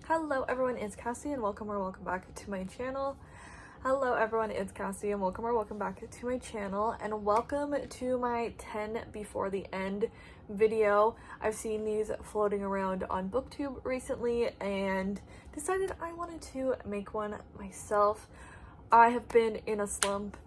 Hello everyone, it's Cassie and welcome back to my channel. Hello everyone, it's Cassie and welcome back to my channel, and welcome to my 10 before the end video. I've seen these floating around on booktube recently and decided I wanted to make one myself. I have been in a slump.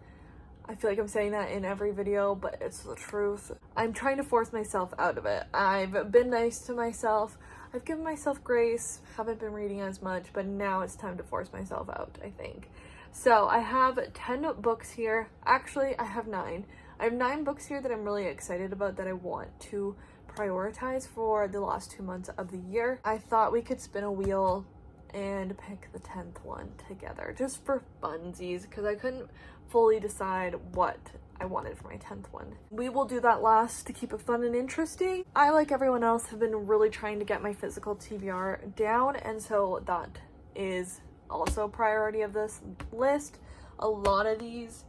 I feel like I'm saying that in every video, but it's the truth. I'm trying to force myself out of it. I've been nice to myself. I've given myself grace, haven't been reading as much, but now it's time to force myself out, I think. So I have 10 books here. Actually, I have 9. I have 9 books here that I'm really excited about that I want to prioritize for the last 2 months of the year. I thought we could spin a wheel and pick the 10th one together just for funsies because I couldn't fully decide what I wanted for my 10th one. We will do that last to keep it fun and interesting. I, like everyone else, have been really trying to get my physical TBR down, and so that is also a priority of this list. A lot of these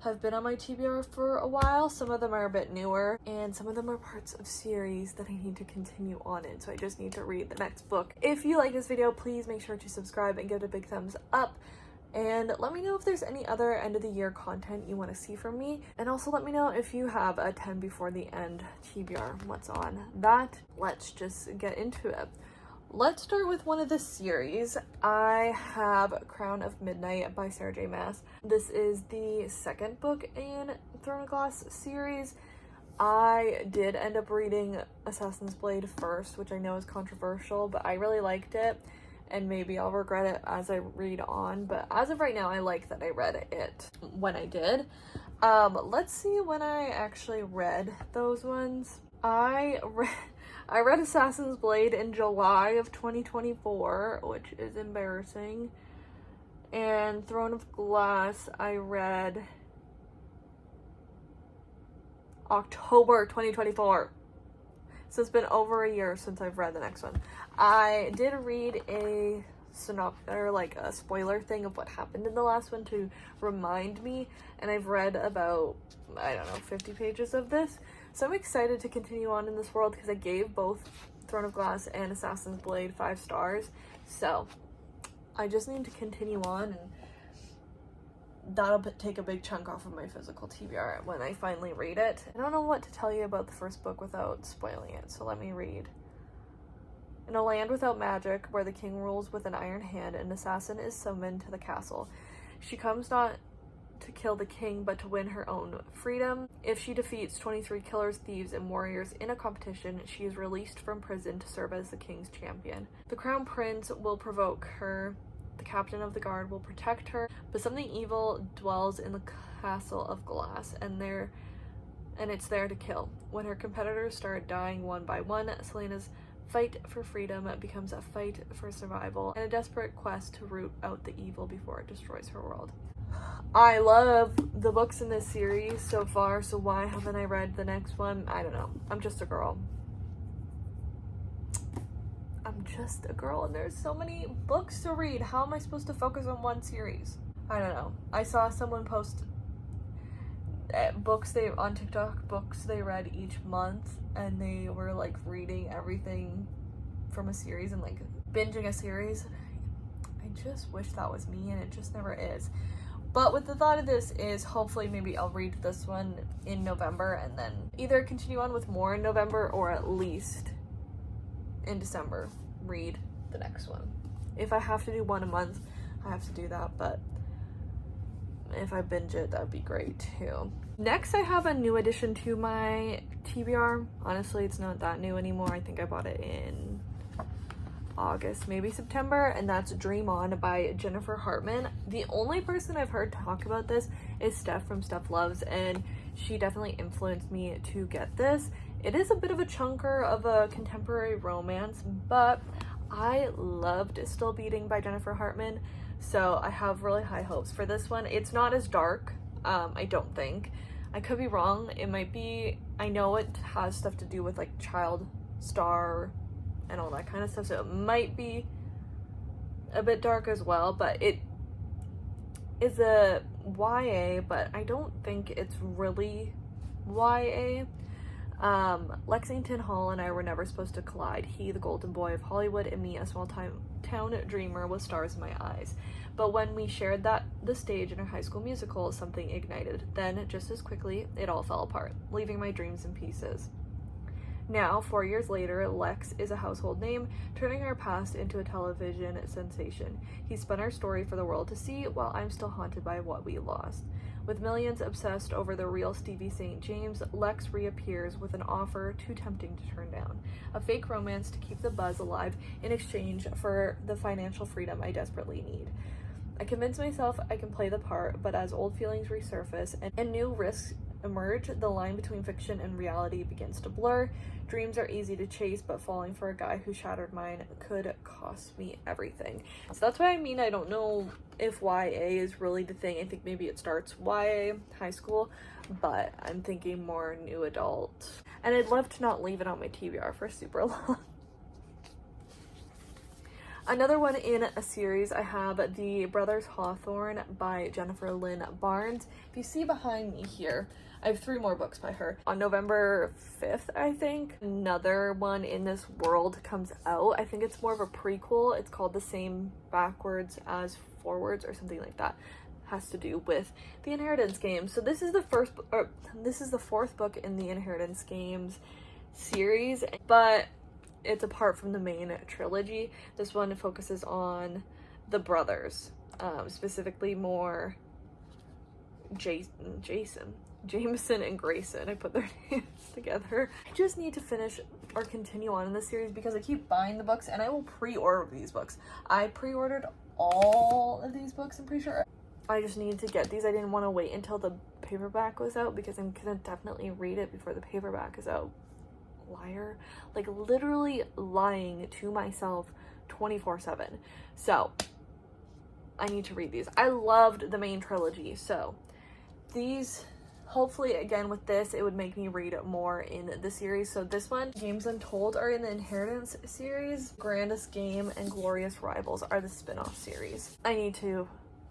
have been on my TBR for a while. Some of them are a bit newer, and some of them are parts of series that I need to continue on in, so I just need to read the next book. If you like this video, please make sure to subscribe and give it a big thumbs up. And let me know if there's any other end of the year content you want to see from me. And also let me know if you have a 10 before the end TBR. What's on that? Let's just get into it. Let's start with one of the series. I have Crown of Midnight by Sarah J. Maas. This is the second book in Throne of Glass series. I did end up reading Assassin's Blade first, which I know is controversial, but I really liked it. And maybe I'll regret it as I read on, but as of right now, I like that I read it when I did. Let's see when I actually read those ones. I read Assassin's Blade in July of 2024, which is embarrassing. And Throne of Glass, I read October 2024. So it's been over a year since I've read the next one. I did read a spoiler thing of what happened in the last one to remind me, and I've read about, 50 pages of this. So I'm excited to continue on in this world because I gave both Throne of Glass and Assassin's Blade 5 stars. So I just need to continue on, and that'll take a big chunk off of my physical TBR when I finally read it. I don't know what to tell you about the first book without spoiling it, so let me read. In a land without magic, where the king rules with an iron hand, an assassin is summoned to the castle. She comes not to kill the king, but to win her own freedom. If she defeats 23 killers, thieves, and warriors in a competition, she is released from prison to serve as the king's champion. The crown prince will provoke her. The captain of the guard will protect her, but something evil dwells in the castle of glass, and it's there to kill. When her competitors start dying one by one, Selena's fight for freedom becomes a fight for survival and a desperate quest to root out the evil before it destroys her world. I love the books in this series so far, so why haven't I read the next one? I don't know. I'm just a girl. And there's so many books to read. How am I supposed to focus on one series? I don't know. I saw someone post on TikTok, books they read each month, and they were like reading everything from a series and like binging a series. I just wish that was me, and it just never is. But with the thought of this is hopefully maybe I'll read this one in November and then either continue on with more in November or at least in December read the next one. If I have to do one a month, I have to do that, but if I binge it, that would be great too. Next, I have a new addition to my TBR. Honestly, it's not that new anymore. I think I bought it in August, maybe September, and that's Dream On by Jennifer Hartman. The only person I've heard talk about this is Steph from Steph Loves, and she definitely influenced me to get this. It is a bit of a chunker of a contemporary romance, but I loved Still Beating by Jennifer Hartman, so I have really high hopes for this one. It's not as dark, I don't think. I could be wrong. It might be. I know it has stuff to do with like child star and all that kind of stuff, so it might be a bit dark as well, but it is a YA, but I don't think it's really YA. Lexington Hall and I were never supposed to collide. He, the golden boy of Hollywood, and me, a small-town hometown dreamer with stars in my eyes. But when we shared the stage in our high school musical, something ignited. Then, just as quickly, it all fell apart, leaving my dreams in pieces. Now, 4 years later, Lex is a household name, turning our past into a television sensation. He spun our story for the world to see, while I'm still haunted by what we lost. With millions obsessed over the real Stevie St. James, Lex reappears with an offer too tempting to turn down. A fake romance to keep the buzz alive in exchange for the financial freedom I desperately need. I convince myself I can play the part, but as old feelings resurface and new risks emerge, the line between fiction and reality begins to blur. Dreams are easy to chase, but falling for a guy who shattered mine could cost me everything. So that's what I mean. I don't know if YA is really the thing. I think maybe it starts YA, high school, but I'm thinking more new adult. And I'd love to not leave it on my TBR for super long. Another one in a series, I have The Brothers Hawthorne by Jennifer Lynn Barnes. If you see behind me here, I have 3 more books by her. On November 5th, I think, another one in this world comes out. I think it's more of a prequel. It's called The Same Backwards as Forwards or something like that. Has to do with the Inheritance Games. So this is the fourth book in the Inheritance Games series, but it's apart from the main trilogy. This one focuses on the brothers, specifically more Jameson and Grayson. I put their names together. I just need to finish or continue on in this series because I keep buying the books and I will pre-order these books. I pre-ordered all of these books, I'm pretty sure. I just needed to get these. I didn't want to wait until the paperback was out because I'm gonna definitely read it before the paperback is out. Liar. Like literally lying to myself 24/7. So I need to read these. I loved the main trilogy, so these, hopefully again with this, it would make me read more in the series. So this one, Games Untold, are in the Inheritance series. Grandest Game and Glorious Rivals are the spin-off series. I need to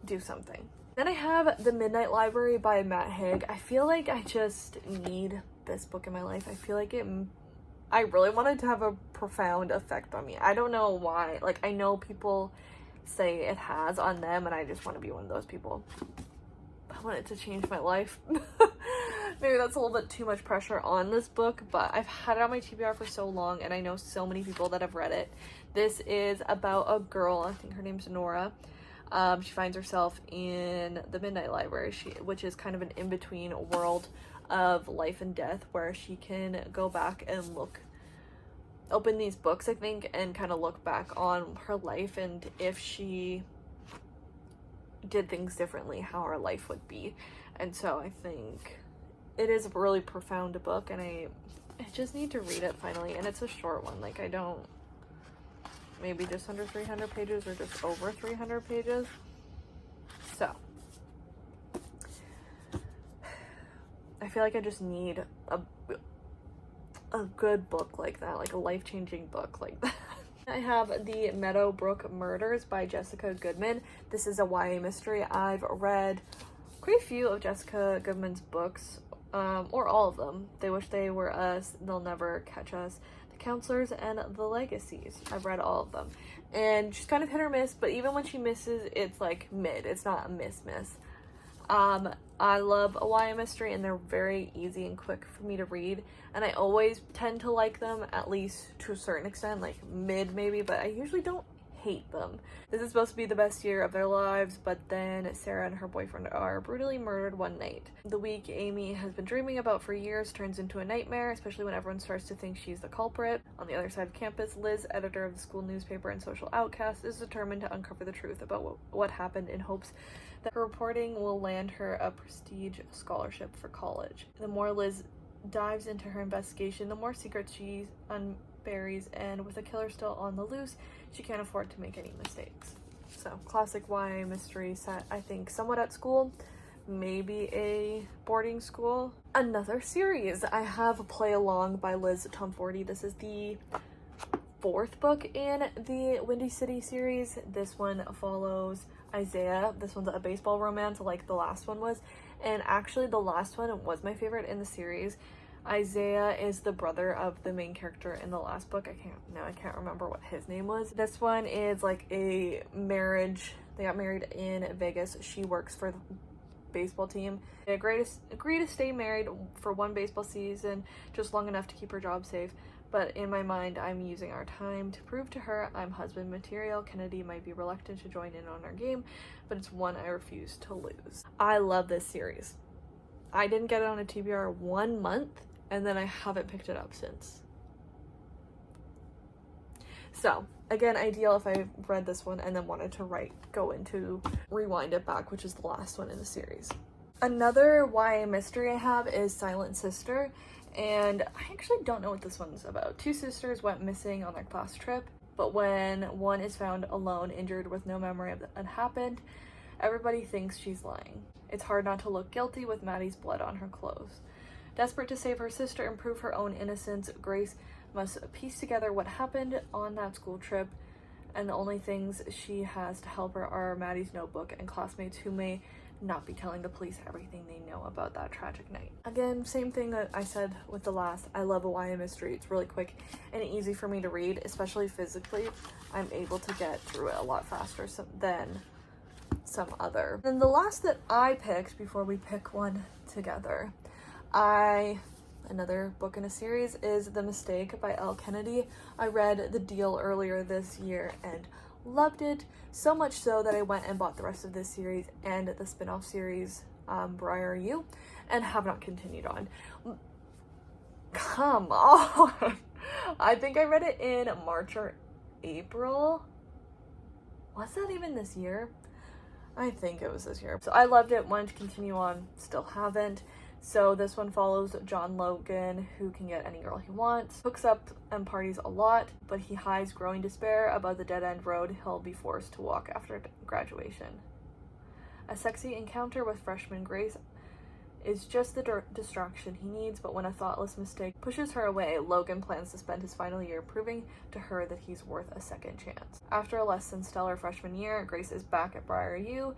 do something. Then I have The Midnight Library by Matt Haig. I feel like I just need this book in my life. I feel like I really wanted to have a profound effect on me. I don't know why. Like, I know people say it has on them, and I just want to be one of those people. I want it to change my life. Maybe that's a little bit too much pressure on this book, but I've had it on my TBR for so long, and I know so many people that have read it. This is about a girl, I think her name's Nora. She finds herself in the Midnight Library, which is kind of an in-between world of life and death, where she can go back and open these books, I think, and kind of look back on her life, and if she did things differently, how her life would be. And so I think it is a really profound book, and I just need to read it finally. And it's a short one, like maybe just under 300 pages or just over 300 pages. So I feel like I just need a good book like that, like a life-changing book like that. I have The Meadowbrook Murders by Jessica Goodman. This is a YA mystery. I've read quite a few of Jessica Goodman's books, or all of them. They Wish They Were Us, They'll Never Catch Us, The Counselors, and The Legacies. I've read all of them. And she's kind of hit or miss, but even when she misses, it's like mid. It's not a miss. I love a YA mystery, and they're very easy and quick for me to read, and I always tend to like them, at least to a certain extent, like mid maybe, but I usually don't hate them. This is supposed to be the best year of their lives, but then Sarah and her boyfriend are brutally murdered one night. The week Amy has been dreaming about for years turns into a nightmare, especially when everyone starts to think she's the culprit. On the other side of campus, Liz, editor of the school newspaper and social outcast, is determined to uncover the truth about what happened, in hopes that her reporting will land her a prestige scholarship for college. The more Liz dives into her investigation, the more secrets she unburies, and with a killer still on the loose, she can't afford to make any mistakes. So, classic YA mystery set, I think, somewhat at school, maybe a boarding school. Another series, I have Play Along by Liz Tomforty. This is the 4th book in the Windy City series. This one follows Isaiah. This one's a baseball romance like the last one was, and actually the last one was my favorite in the series. Isaiah is the brother of the main character in the last book. I can't remember what his name was. This one is like a marriage. They got married in Vegas. She works for the baseball team. They agree to stay married for one baseball season, just long enough to keep her job safe. But in my mind, I'm using our time to prove to her I'm husband material. Kennedy might be reluctant to join in on our game, but it's one I refuse to lose. I love this series. I didn't get it on a TBR 1 month, and then I haven't picked it up since. So, again, ideal if I read this one and then wanted to rewind it back, which is the last one in the series. Another YA mystery I have is Silent Sister, and I actually don't know what this one's about. Two sisters went missing on their class trip, but when one is found alone, injured with no memory of what happened, everybody thinks she's lying. It's hard not to look guilty with Maddie's blood on her clothes. Desperate to save her sister and prove her own innocence, Grace must piece together what happened on that school trip, and the only things she has to help her are Maddie's notebook and classmates who may not be telling the police everything they know about that tragic night. Again, same thing that I said with the last. I love a YA mystery. It's really quick and easy for me to read, especially physically. I'm able to get through it a lot faster than some other. And the last that I picked before we pick one together, another book in a series, is The Mistake by Elle Kennedy. I read The Deal earlier this year and loved it, so much so that I went and bought the rest of this series and the spin-off series, Briar U, and have not continued on. Come on! I think I read it in March or April. Was that even this year? I think it was this year. So I loved it, wanted to continue on, still haven't. So this one follows John Logan, who can get any girl he wants, hooks up and parties a lot, but he hides growing despair about the dead-end road he'll be forced to walk after graduation. A sexy encounter with freshman Grace is just the distraction he needs, but when a thoughtless mistake pushes her away, Logan plans to spend his final year proving to her that he's worth a second chance. After a less than stellar freshman year, Grace is back at Briar U,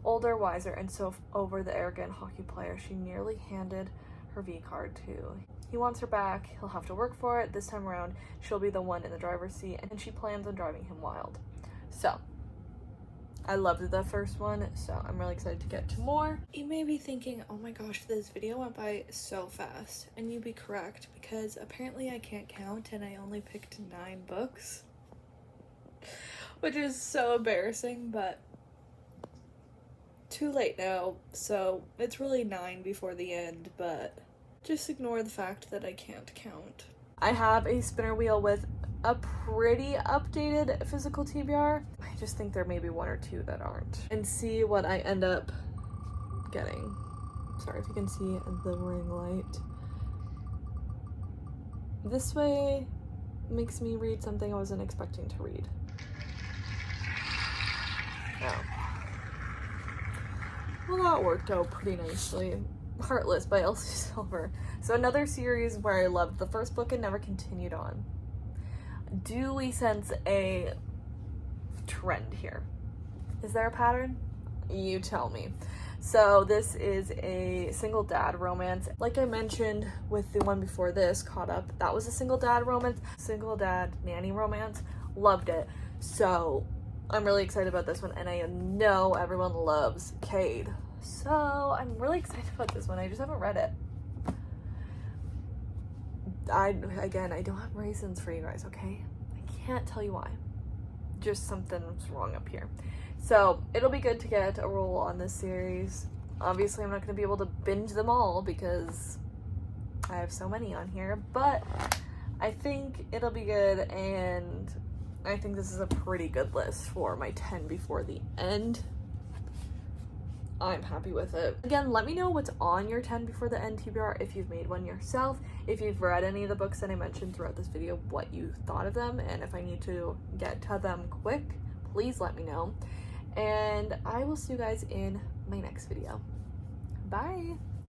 older, wiser, and so over the arrogant hockey player she nearly handed her V card to. He wants her back, he'll have to work for it. This time around, she'll be the one in the driver's seat, and she plans on driving him wild. So, I loved the first one, so I'm really excited to get to more. You may be thinking, oh my gosh, this video went by so fast, and you'd be correct, because apparently I can't count, and I only picked 9 books, which is so embarrassing, but too late now, so it's really 9 before the end, but just ignore the fact that I can't count. I have a spinner wheel with a pretty updated physical TBR. I just think there may be 1 or 2 that aren't. And see what I end up getting. Sorry if you can see the ring light. This way makes me read something I wasn't expecting to read. Oh. Well, that worked out pretty nicely. Heartless by Elsie Silver. So another series where I loved the first book and never continued on. Do we sense a trend here? Is there a pattern? You tell me. So this is a single dad romance. Like I mentioned with the one before this, Caught Up, that was a single dad romance. Single dad nanny romance. Loved it. So I'm really excited about this one, and I know everyone loves Cade. So I'm really excited about this one. I just haven't read it. I don't have raisins for you guys, okay? I can't tell you why. Just something's wrong up here. So it'll be good to get a roll on this series. Obviously, I'm not going to be able to binge them all because I have so many on here, but I think it'll be good, and I think this is a pretty good list for my 10 before the end. I'm happy with it. Again, let me know what's on your 10 before the end TBR if you've made one yourself, if you've read any of the books that I mentioned throughout this video, what you thought of them, and if I need to get to them quick, please let me know. And I will see you guys in my next video. Bye!